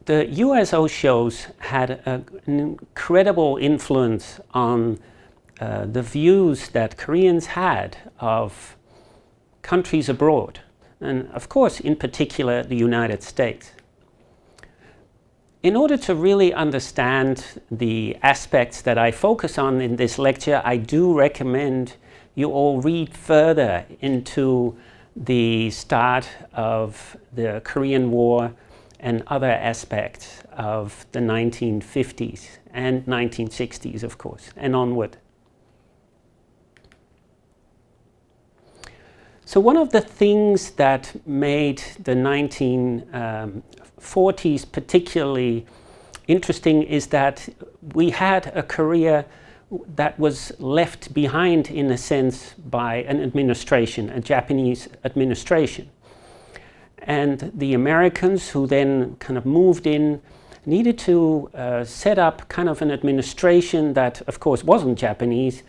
The USO shows had an incredible influence on the views that Koreans had of countries abroad, and of course, in particular, the United States. In order to really understand the aspects that I focus on in this lecture, I do recommend you all read further into the start of the Korean War and other aspects of the 1950s and 1960s, of course, and onward. So one of the things that made the 1940s particularly interesting is that we had a Korea that was left behind, in a sense, by an administration, a Japanese administration. And the Americans, who then kind of moved in, needed to set up kind of an administration that, of course, wasn't Japanese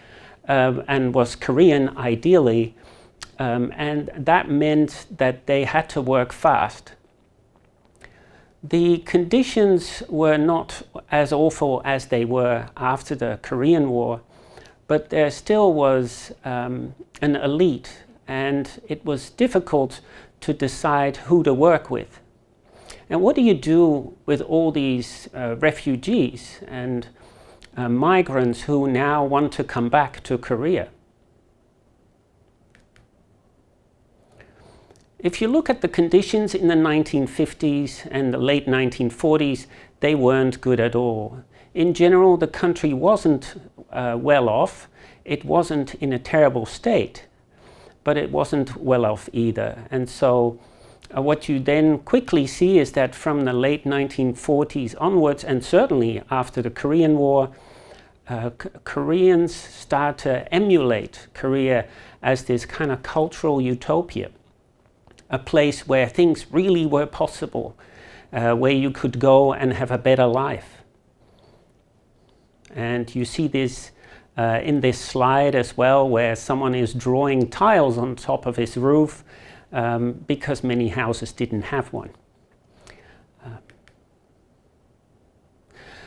and was Korean, ideally. And that meant that they had to work fast. The conditions were not as awful as they were after the Korean War, but there still was an elite, and it was difficult to decide who to work with. And what do you do with all these refugees and migrants who now want to come back to Korea? If you look at the conditions in the 1950s and the late 1940s, they weren't good at all. In general, the country wasn't well off. It wasn't in a terrible state, but it wasn't well off either. And so what you then quickly see is that from the late 1940s onwards, and certainly after the Korean War, Koreans start to emulate Korea as this kind of cultural utopia, a place where things really were possible, where you could go and have a better life. And you see this in this slide as well, where someone is drawing tiles on top of his roof because many houses didn't have one.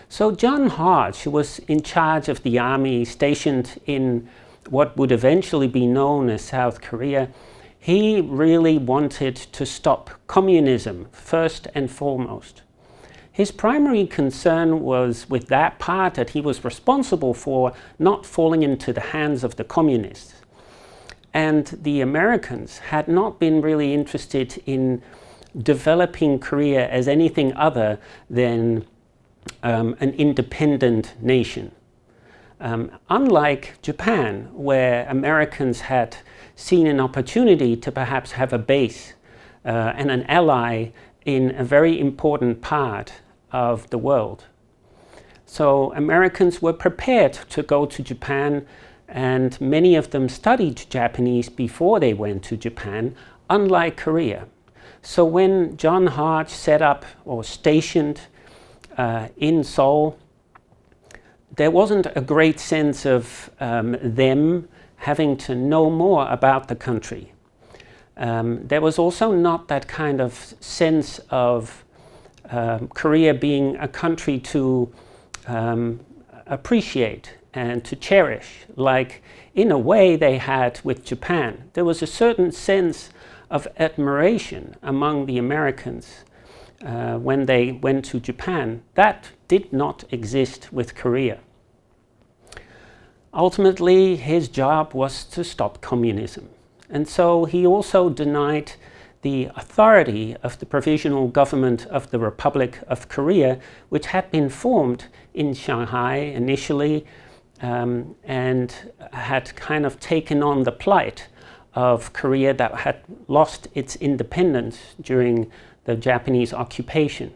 So John Hodge, who was in charge of the army stationed in what would eventually be known as South Korea, he really wanted to stop communism first and foremost. His primary concern was with that part that he was responsible for not falling into the hands of the communists. And the Americans had not been really interested in developing Korea as anything other than an independent nation. Unlike Japan, where Americans had seen an opportunity to perhaps have a base and an ally in a very important part of the world. So Americans were prepared to go to Japan, and many of them studied Japanese before they went to Japan, unlike Korea. So when John Hodge set up or stationed in Seoul, there wasn't a great sense of them having to know more about the country. There was also not that kind of sense of Korea being a country to appreciate and to cherish, like in a way they had with Japan. There was a certain sense of admiration among the Americans when they went to Japan. That did not exist with Korea. Ultimately, his job was to stop communism. And so he also denied the authority of the Provisional Government of the Republic of Korea, which had been formed in Shanghai initially and had kind of taken on the plight of Korea that had lost its independence during the Japanese occupation.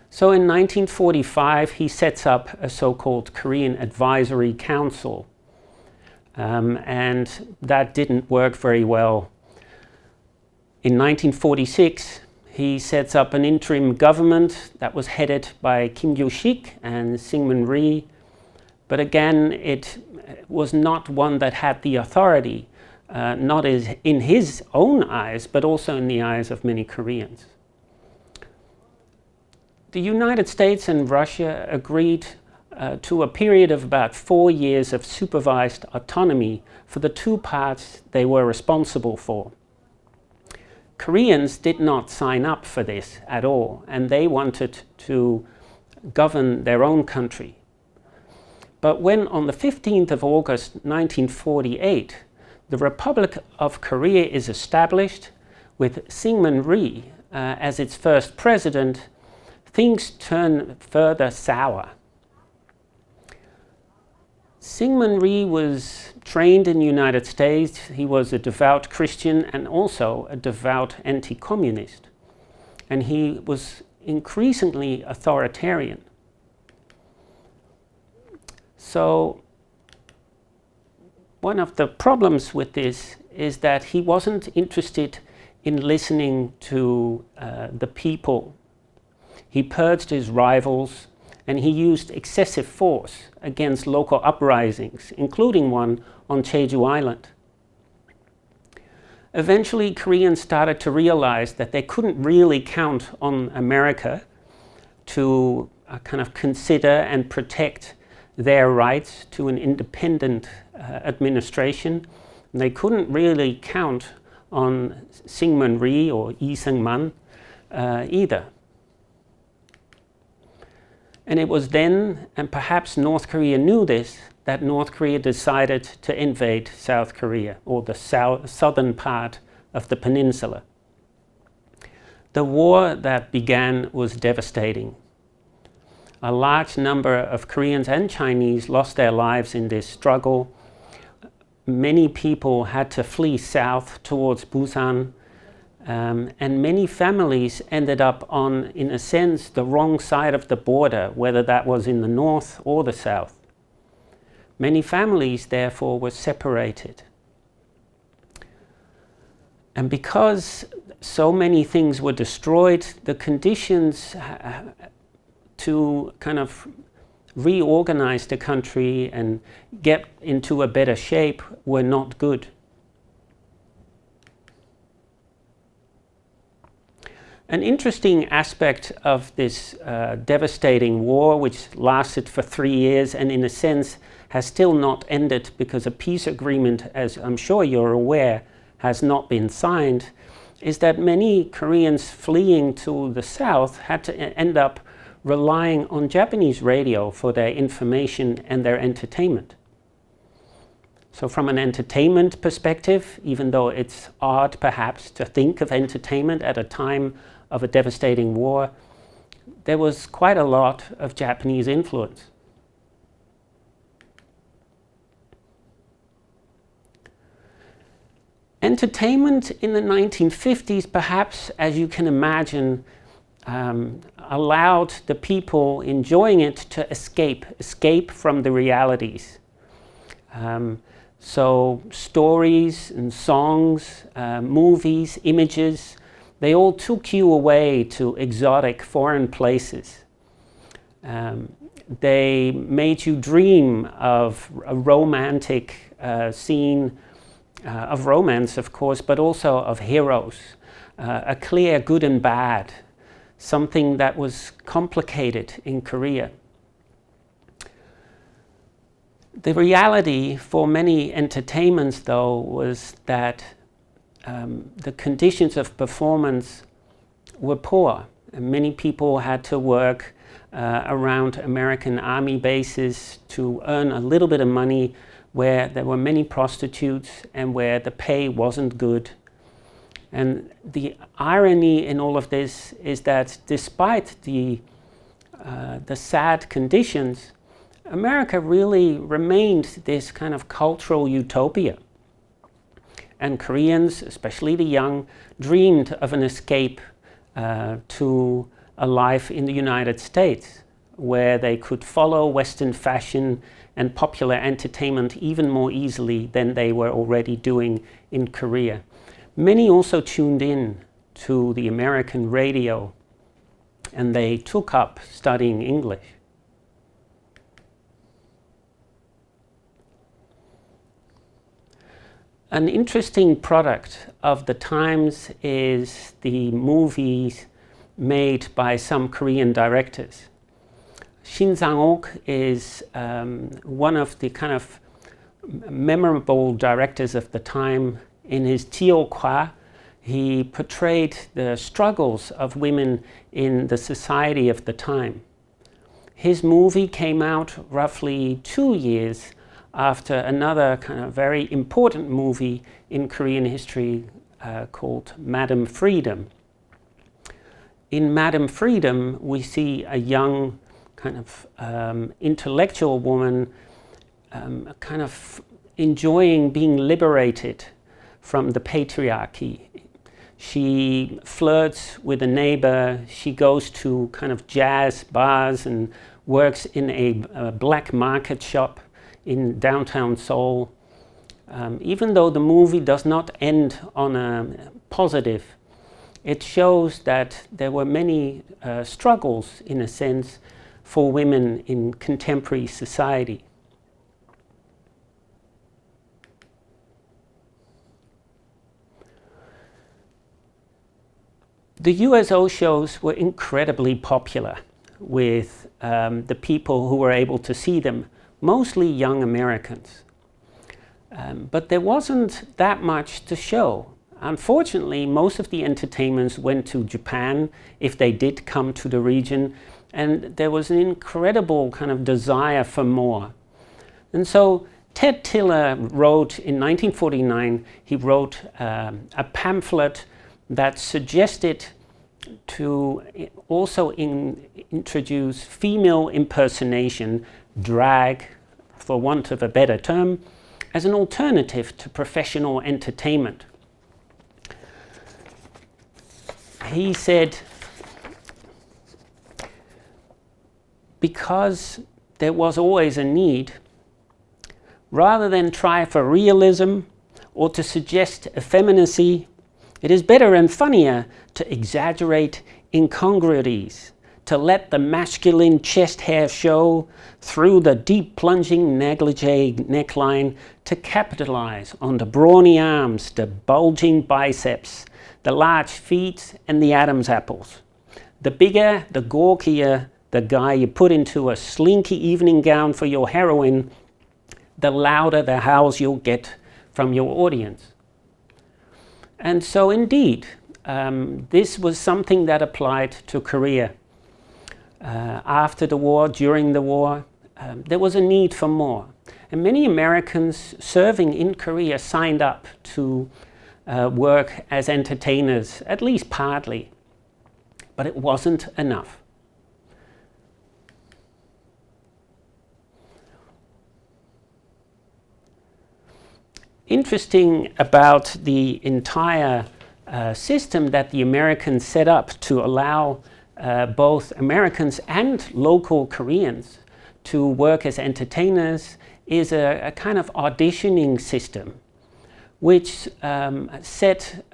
So in 1945, he sets up a so-called Korean Advisory Council. And that didn't work very well. In 1946, he sets up an interim government that was headed by Kim Gyu-sik and Syngman Rhee. But again, it was not one that had the authority not as in his own eyes, but also in the eyes of many Koreans. The United States and Russia agreed to a period of about 4 years of supervised autonomy for the two parts they were responsible for. Koreans did not sign up for this at all, and they wanted to govern their own country. But when on the 15th of August 1948, the Republic of Korea is established with Syngman Rhee as its first president, things turn further sour. Syngman Rhee was trained in the United States. He was a devout Christian and also a devout anti-communist. And he was increasingly authoritarian. So one of the problems with this is that he wasn't interested in listening to the people. He purged his rivals, and he used excessive force against local uprisings, including one on Jeju Island. Eventually, Koreans started to realize that they couldn't really count on America to kind of consider and protect their rights to an independent administration. They couldn't really count on Syngman Rhee or Lee Seung-man either. And it was then, and perhaps North Korea knew this, that North Korea decided to invade South Korea, or the southern part of the peninsula. The war that began was devastating. A large number of Koreans and Chinese lost their lives in this struggle. Many people had to flee south towards Busan. And many families ended up on, in a sense, the wrong side of the border, whether that was in the north or the south. Many families, therefore, were separated. And because so many things were destroyed, the conditions to kind of reorganize the country and get into a better shape were not good. An interesting aspect of this devastating war, which lasted for 3 years and in a sense has still not ended because a peace agreement, as I'm sure you're aware, has not been signed, is that many Koreans fleeing to the south had to end up relying on Japanese radio for their information and their entertainment. So from an entertainment perspective, even though it's odd perhaps to think of entertainment at a time of a devastating war, there was quite a lot of Japanese influence. Entertainment in the 1950s, perhaps, as you can imagine, allowed the people enjoying it to escape from the realities. So stories and songs, movies, images, they all took you away to exotic foreign places. They made you dream of a romantic scene, of romance, of course, but also of heroes, a clear good and bad, something that was complicated in Korea. The reality for many entertainments, though, was that the conditions of performance were poor. And many people had to work around American army bases to earn a little bit of money, where there were many prostitutes and where the pay wasn't good. And the irony in all of this is that despite the sad conditions, America really remained this kind of cultural utopia. And Koreans, especially the young, dreamed of an escape to a life in the United States, where they could follow Western fashion and popular entertainment even more easily than they were already doing in Korea. Many also tuned in to the American radio, and they took up studying English. An interesting product of the times is the movies made by some Korean directors. Shin Sang-ok is one of the kind of memorable directors of the time. In his Tiyokwa, he portrayed the struggles of women in the society of the time. His movie came out roughly 2 years after another kind of very important movie in Korean history called Madam Freedom. In Madam Freedom, we see a young kind of intellectual woman kind of enjoying being liberated from the patriarchy. She flirts with a neighbor, she goes to kind of jazz bars and works in a black market shop in downtown Seoul. Even though the movie does not end on a positive, it shows that there were many struggles, in a sense, for women in contemporary society. The USO shows were incredibly popular with the people who were able to see them, mostly young Americans. But there wasn't that much to show. Unfortunately, most of the entertainments went to Japan, if they did come to the region, and there was an incredible kind of desire for more. And so Ted Tiller wrote, in 1949, he wrote a pamphlet that suggested to also introduce female impersonation, drag, for want of a better term, as an alternative to professional entertainment. He said, because there was always a need, rather than try for realism or to suggest effeminacy, it is better and funnier to exaggerate incongruities, to let the masculine chest hair show through the deep plunging negligee neckline, to capitalize on the brawny arms, the bulging biceps, the large feet, and the Adam's apples. The bigger, the gawkier the guy you put into a slinky evening gown for your heroine, the louder the howls you'll get from your audience. And so indeed, this was something that applied to Korea. After the war, during the war, there was a need for more. And many Americans serving in Korea signed up to work as entertainers, at least partly. But it wasn't enough. Interesting about the entire system that the Americans set up to allow both Americans and local Koreans to work as entertainers is a kind of auditioning system which set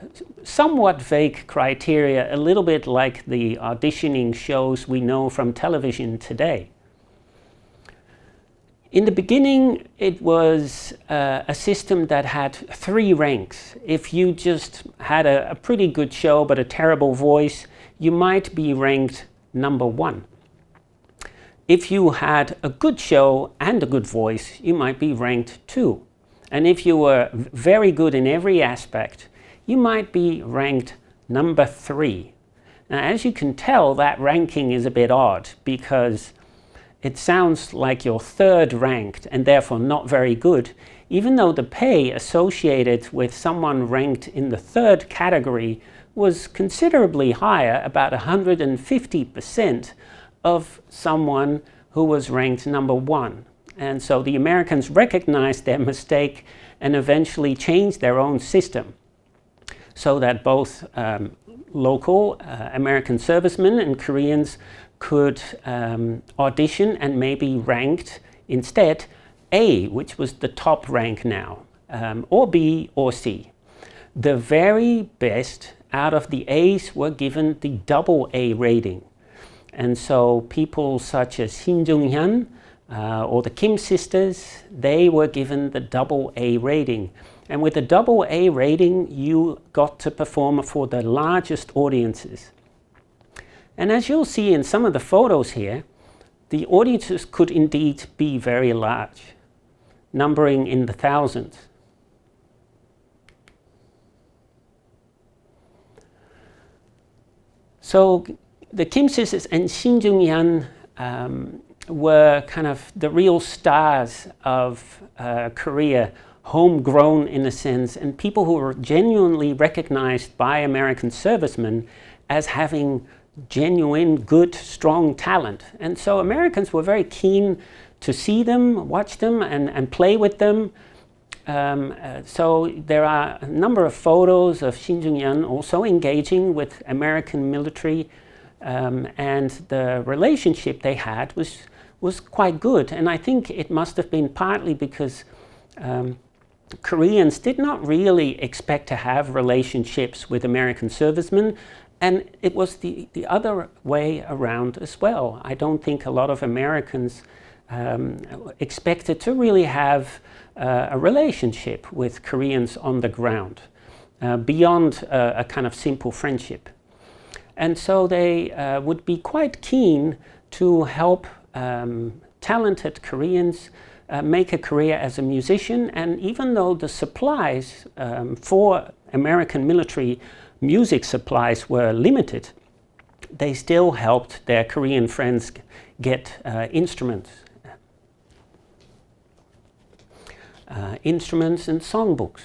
somewhat vague criteria, a little bit like the auditioning shows we know from television today. In the beginning, it was a system that had 3 ranks. If you just had a pretty good show but a terrible voice, you might be ranked number 1. If you had a good show and a good voice, you might be ranked 2. And if you were very good in every aspect, you might be ranked number 3. Now, as you can tell, that ranking is a bit odd because it sounds like you're 3rd ranked and therefore not very good, even though the pay associated with someone ranked in the 3rd category was considerably higher, about 150% of someone who was ranked number 1. And so the Americans recognized their mistake and eventually changed their own system so that both local American servicemen and Koreans could audition and maybe ranked instead A, which was the top rank now, or B or C. The very best out of the A's were given the AA rating. And so people such as Shin Jung-hyun, or the Kim sisters, they were given the AA rating. And with the AA rating, you got to perform for the largest audiences. And as you'll see in some of the photos here, the audiences could indeed be very large, numbering in the thousands. So the Kim sisters and Shin Jung-yan were kind of the real stars of Korea, homegrown in a sense, and people who were genuinely recognized by American servicemen as having genuine, good, strong talent. And so Americans were very keen to see them, watch them, and play with them. So there are a number of photos of Shin Jung-yan also engaging with American military, and the relationship they had was quite good. And I think it must have been partly because Koreans did not really expect to have relationships with American servicemen, and it was the other way around as well. I don't think a lot of Americans expected to really have a relationship with Koreans on the ground, beyond a kind of simple friendship. And so they would be quite keen to help talented Koreans make a career as a musician. And even though the supplies for American military music supplies were limited, they still helped their Korean friends get instruments. Instruments and songbooks.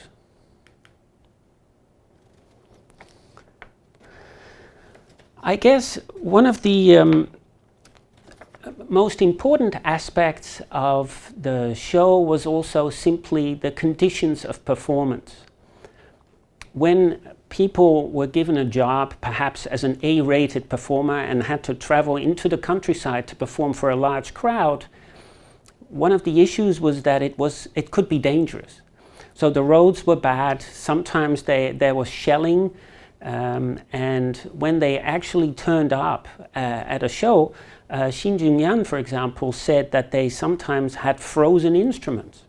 I guess one of the most important aspects of the show was also simply the conditions of performance. When people were given a job, perhaps as an A-rated performer, and had to travel into the countryside to perform for a large crowd, one of the issues was that it could be dangerous. So the roads were bad, sometimes there was shelling, and when they actually turned up at a show, Shin Jung-yan, for example, said that they sometimes had frozen instruments.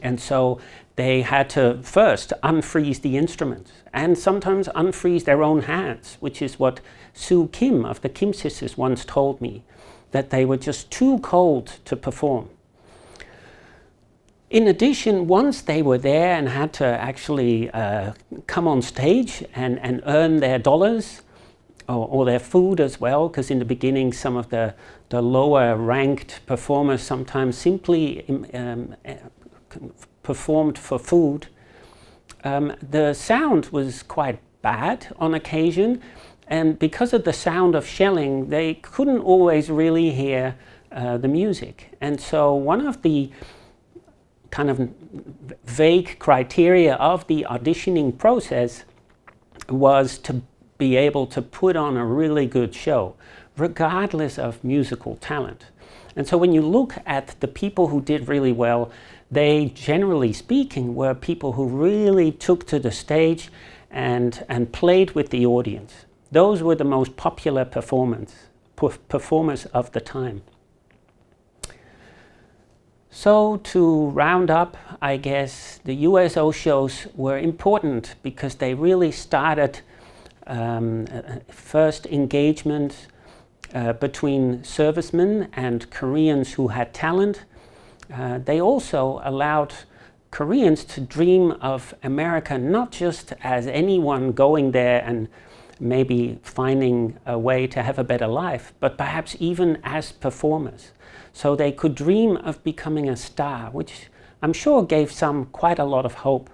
And so they had to first unfreeze the instruments and sometimes unfreeze their own hands, which is what Soo Kim of the Kim sisters once told me, that they were just too cold to perform. In addition, once they were there and had to actually come on stage and earn their dollars, or their food as well, because in the beginning some of the lower ranked performers sometimes simply performed for food. The sound was quite bad on occasion, and because of the sound of shelling, they couldn't always really hear the music. And so one of the kind of vague criteria of the auditioning process was to be able to put on a really good show, regardless of musical talent. And so when you look at the people who did really well, they, generally speaking, were people who really took to the stage and played with the audience. Those were the most popular performers of the time. So to round up, I guess the USO shows were important because they really started first engagement between servicemen and Koreans who had talent. They also allowed Koreans to dream of America not just as anyone going there and maybe finding a way to have a better life, but perhaps even as performers. So they could dream of becoming a star, which I'm sure gave some quite a lot of hope.